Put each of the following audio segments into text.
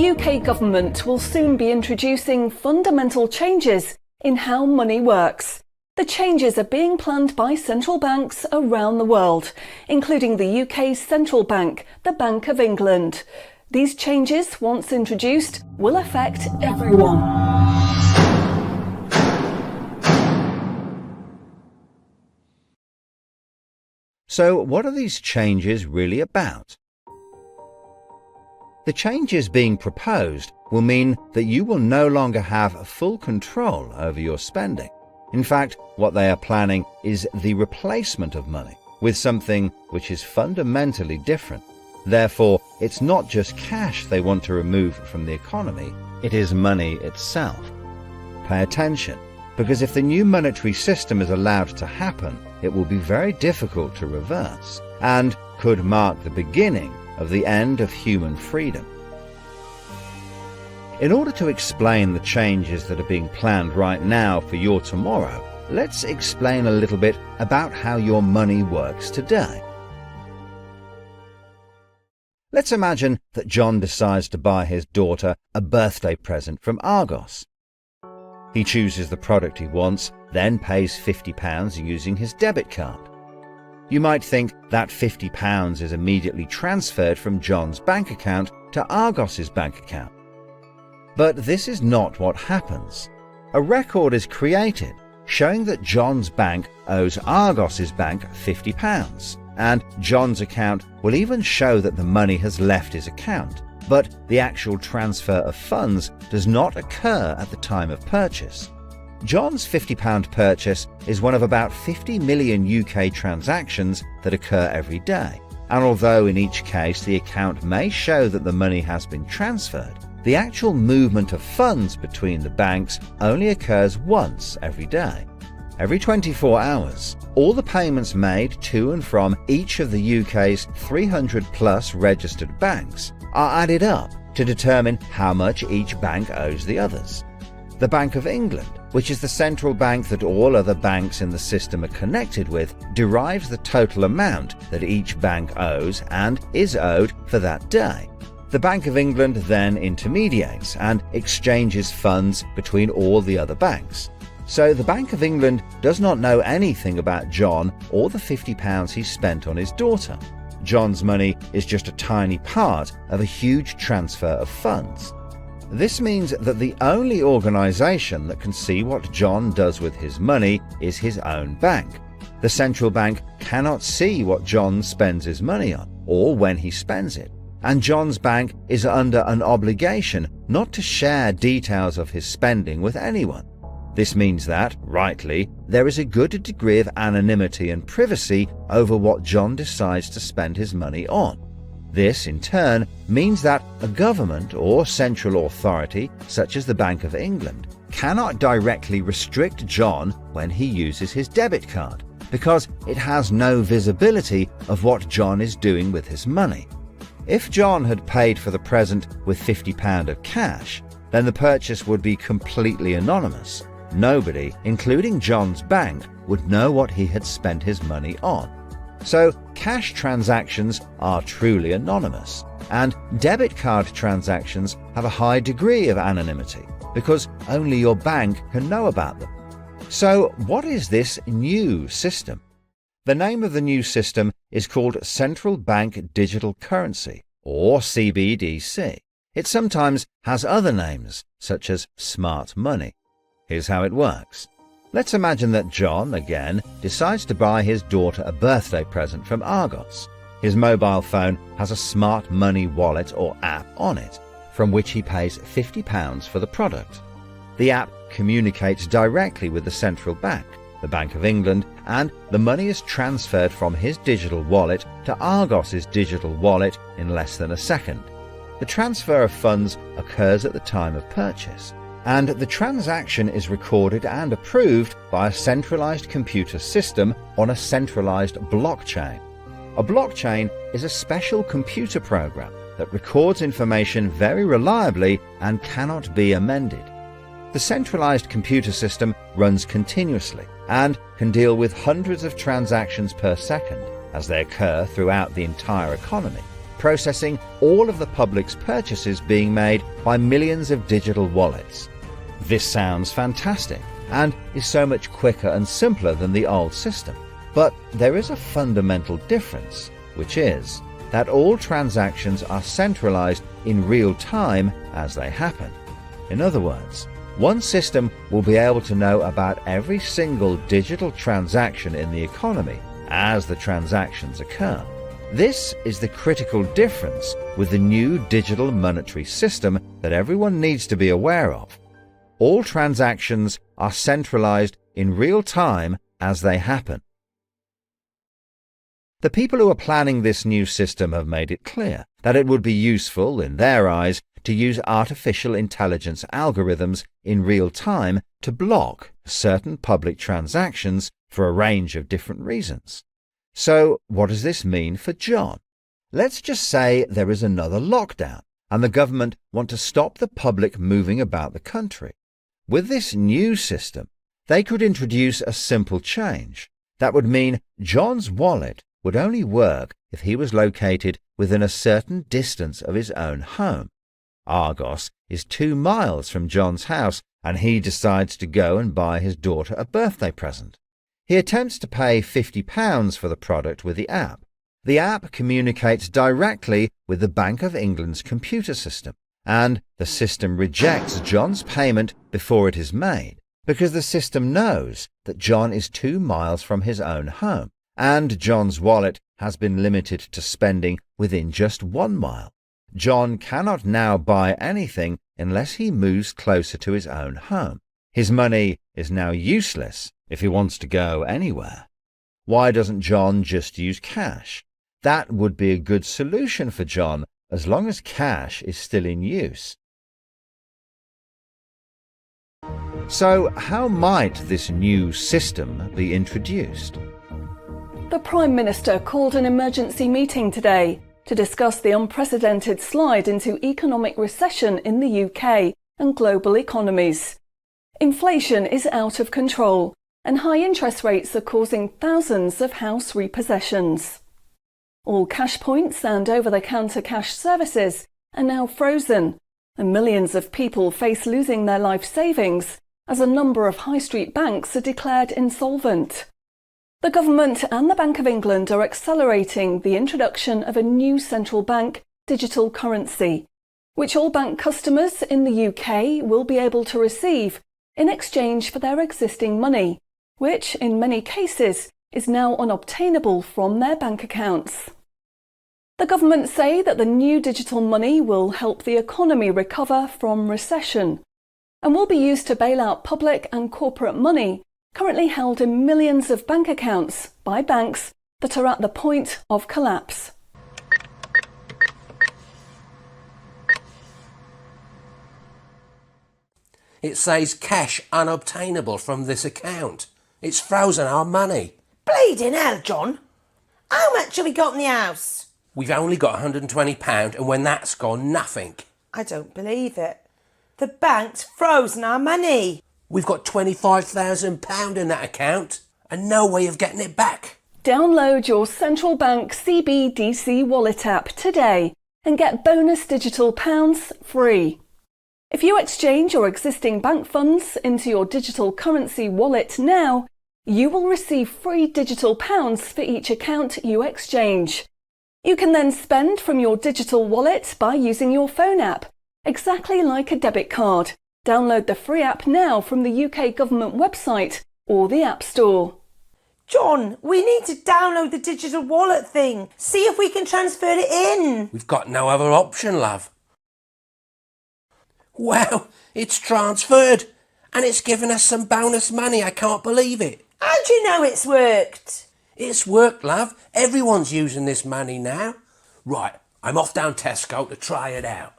The UK government will soon be introducing fundamental changes in how money works. The changes are being planned by central banks around the world, including the UK's central bank, the Bank of England. These changes, once introduced, will affect everyone. So, what are these changes really about? The changes being proposed will mean that you will no longer have full control over your spending. In fact, what they are planning is the replacement of money with something which is fundamentally different. Therefore, it's not just cash they want to remove from the economy, it is money itself. Pay attention, because if the new monetary system is allowed to happen, it will be very difficult to reverse and could mark the beginning of the end of human freedom. In order to explain the changes that are being planned right now for your tomorrow, let's explain a little bit about how your money works today. Let's imagine that John decides to buy his daughter a birthday present from Argos. He chooses the product he wants, then pays £50 using his debit card. You might think that £50 is immediately transferred from John's bank account to Argos's bank account. But this is not what happens. A record is created showing that John's bank owes Argos's bank £50, and John's account will even show that the money has left his account, but the actual transfer of funds does not occur at the time of purchase. John's £50 purchase is one of about 50 million UK transactions that occur every day, and although in each case the account may show that the money has been transferred, the actual movement of funds between the banks only occurs once every day. Every 24 hours, all the payments made to and from each of the UK's 300 plus registered banks are added up to determine how much each bank owes the others. The Bank of England, which is the central bank that all other banks in the system are connected with, derives the total amount that each bank owes and is owed for that day. The Bank of England then intermediates and exchanges funds between all the other banks. So the Bank of England does not know anything about John or the £50 he spent on his daughter. John's money is just a tiny part of a huge transfer of funds. This means that the only organisation that can see what John does with his money is his own bank. The central bank cannot see what John spends his money on or when he spends it, and John's bank is under an obligation not to share details of his spending with anyone. This means that, rightly, there is a good degree of anonymity and privacy over what John decides to spend his money on. This, in turn, means that a government or central authority, such as the Bank of England, cannot directly restrict John when he uses his debit card, because it has no visibility of what John is doing with his money. If John had paid for the present with £50 of cash, then the purchase would be completely anonymous. Nobody, including John's bank, would know what he had spent his money on. So, cash transactions are truly anonymous, and debit card transactions have a high degree of anonymity, because only your bank can know about them. So, what is this new system? The name of the new system is called Central Bank Digital Currency, or CBDC. It sometimes has other names, such as smart money. Here's how it works. Let's imagine that John, again, decides to buy his daughter a birthday present from Argos. His mobile phone has a smart money wallet or app on it, from which he pays £50 for the product. The app communicates directly with the central bank, the Bank of England, and the money is transferred from his digital wallet to Argos's digital wallet in less than a second. The transfer of funds occurs at the time of purchase, and the transaction is recorded and approved by a centralized computer system on a centralized blockchain. A blockchain is a special computer program that records information very reliably and cannot be amended. The centralized computer system runs continuously and can deal with hundreds of transactions per second as they occur throughout the entire economy. processing all of the public's purchases being made by millions of digital wallets. This sounds fantastic and is so much quicker and simpler than the old system. But there is a fundamental difference, which is that all transactions are centralized in real time as they happen. In other words, one system will be able to know about every single digital transaction in the economy as the transactions occur. This is the critical difference with the new digital monetary system that everyone needs to be aware of. All transactions are centralized in real time as they happen. The people who are planning this new system have made it clear that it would be useful, in their eyes, to use artificial intelligence algorithms in real time to block certain public transactions for a range of different reasons. So, what does this mean for John? Let's just say there is another lockdown and the government want to stop the public moving about the country. With this new system, they could introduce a simple change. That would mean John's wallet would only work if he was located within a certain distance of his own home. Argos is 2 miles from John's house, and he decides to go and buy his daughter a birthday present. He attempts to pay £50 for the product with the app. The app communicates directly with the Bank of England's computer system, and the system rejects John's payment before it is made, because the system knows that John is 2 miles from his own home, and John's wallet has been limited to spending within just 1 mile. John cannot now buy anything unless he moves closer to his own home. His money is now useless if he wants to go anywhere. Why doesn't John just use cash? That would be a good solution for John as long as cash is still in use. So, how might this new system be introduced? The Prime Minister called an emergency meeting today to discuss the unprecedented slide into economic recession in the UK and global economies. Inflation is out of control, and high interest rates are causing thousands of house repossessions. All cash points and over-the-counter cash services are now frozen, and millions of people face losing their life savings as a number of high street banks are declared insolvent. The government and the Bank of England are accelerating the introduction of a new central bank digital currency, which all bank customers in the UK will be able to receive in exchange for their existing money, which in many cases is now unobtainable from their bank accounts. The government say that the new digital money will help the economy recover from recession and will be used to bail out public and corporate money currently held in millions of bank accounts by banks that are at the point of collapse. It says cash unobtainable from this account. It's frozen our money. Bleeding hell, John. How much have we got in the house? We've only got £120, and when that's gone, nothing. I don't believe it. The bank's frozen our money. We've got £25,000 in that account and no way of getting it back. Download your central bank CBDC wallet app today and get bonus digital pounds free. If you exchange your existing bank funds into your digital currency wallet now, you will receive free digital pounds for each account you exchange. You can then spend from your digital wallet by using your phone app, exactly like a debit card. Download the free app now from the UK government website or the App Store. John, we need to download the digital wallet thing. See if we can transfer it in. We've got no other option, love. Wow, it's transferred and it's given us some bonus money. I can't believe it. How do you know it's worked? It's worked, love. Everyone's using this money now. Right, I'm off down Tesco to try it out.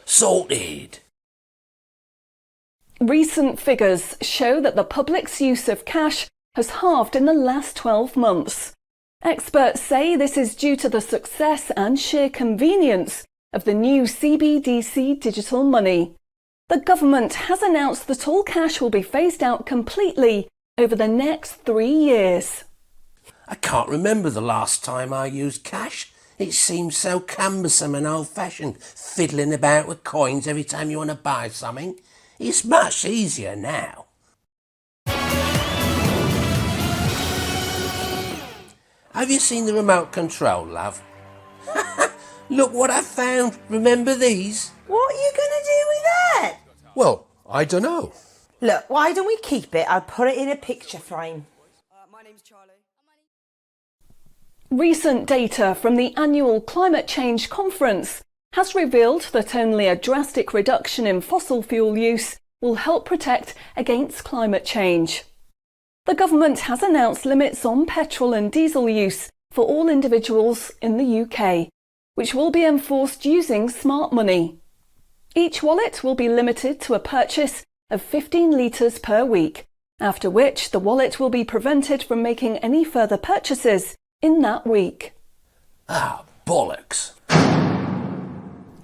Sorted. Recent figures show that the public's use of cash has halved in the last 12 months. Experts say this is due to the success and sheer convenience of the new CBDC digital money. The government has announced that all cash will be phased out completely over the next 3 years. I can't remember the last time I used cash. It seems so cumbersome and old-fashioned, fiddling about with coins every time you want to buy something. It's much easier now. Have you seen the remote control, love? Look what I found. Remember these? What are you going to do with that? Well, I don't know. Look, why don't we keep it? I'll put it in a picture frame. My name's Charlie. Recent data from the annual Climate Change Conference has revealed that only a drastic reduction in fossil fuel use will help protect against climate change. The government has announced limits on petrol and diesel use for all individuals in the UK, which will be enforced using smart money. Each wallet will be limited to a purchase of 15 litres per week, after which the wallet will be prevented from making any further purchases in that week. Ah, bollocks.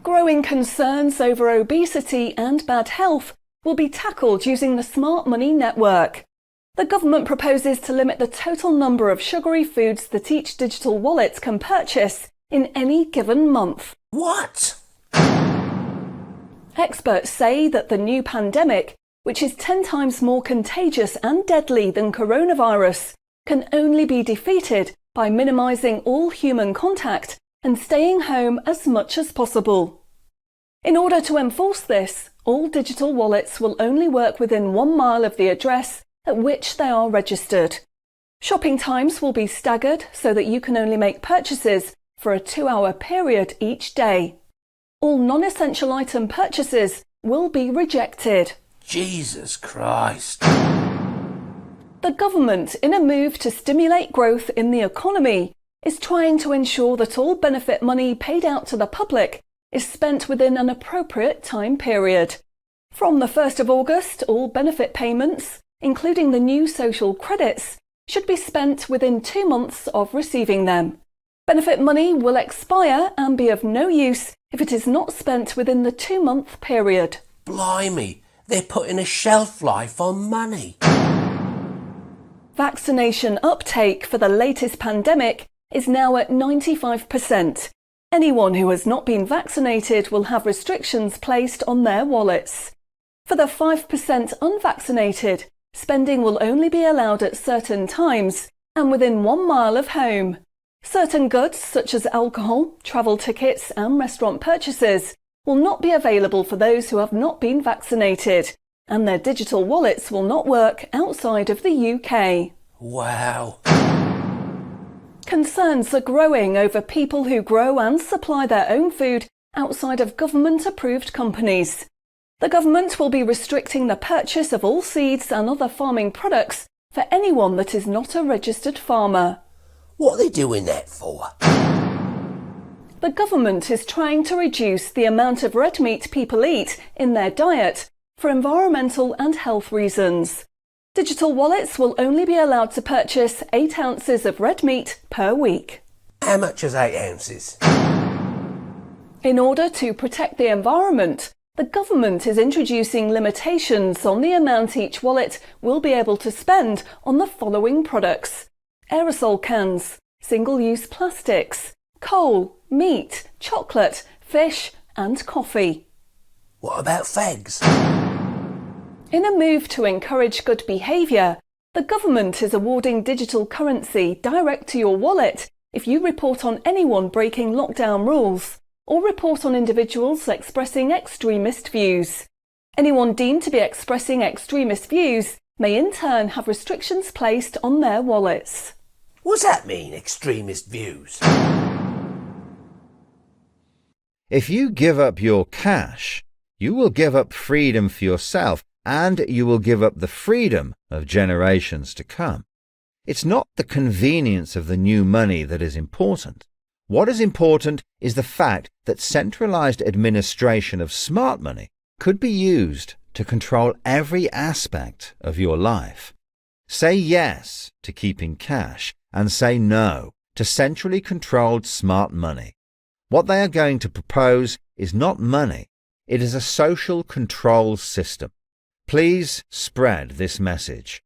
Growing concerns over obesity and bad health will be tackled using the Smart Money network. The government proposes to limit the total number of sugary foods that each digital wallet can purchase in any given month. What? Experts say that the new pandemic, which is 10 times more contagious and deadly than coronavirus, can only be defeated by minimising all human contact and staying home as much as possible. In order to enforce this, all digital wallets will only work within 1 mile of the address at which they are registered. Shopping times will be staggered so that you can only make purchases for a 2-hour period each day. All non-essential item purchases will be rejected. Jesus Christ. The government, in a move to stimulate growth in the economy, is trying to ensure that all benefit money paid out to the public is spent within an appropriate time period. From the 1st of August, all benefit payments, including the new social credits, should be spent within 2 months of receiving them. Benefit money will expire and be of no use if it is not spent within the 2-month period. Blimey, they're putting a shelf life on money. Vaccination uptake for the latest pandemic is now at 95%. Anyone who has not been vaccinated will have restrictions placed on their wallets. For the 5% unvaccinated, spending will only be allowed at certain times and within 1 mile of home. Certain goods, such as alcohol, travel tickets and restaurant purchases, will not be available for those who have not been vaccinated, and their digital wallets will not work outside of the UK. Wow. Concerns are growing over people who grow and supply their own food outside of government-approved companies. The government will be restricting the purchase of all seeds and other farming products for anyone that is not a registered farmer. What are they doing that for? The government is trying to reduce the amount of red meat people eat in their diet for environmental and health reasons. Digital wallets will only be allowed to purchase 8 ounces of red meat per week. How much is 8 ounces? In order to protect the environment, the government is introducing limitations on the amount each wallet will be able to spend on the following products: aerosol cans, single-use plastics, coal, meat, chocolate, fish and coffee. What about fags? In a move to encourage good behaviour, the government is awarding digital currency direct to your wallet if you report on anyone breaking lockdown rules or report on individuals expressing extremist views. Anyone deemed to be expressing extremist views may in turn have restrictions placed on their wallets. What's that mean, extremist views? If you give up your cash, you will give up freedom for yourself, and you will give up the freedom of generations to come. It's not the convenience of the new money that is important. What is important is the fact that centralized administration of smart money could be used to control every aspect of your life. Say yes to keeping cash and say no to centrally controlled smart money. What they are going to propose is not money, it is a social control system. Please spread this message.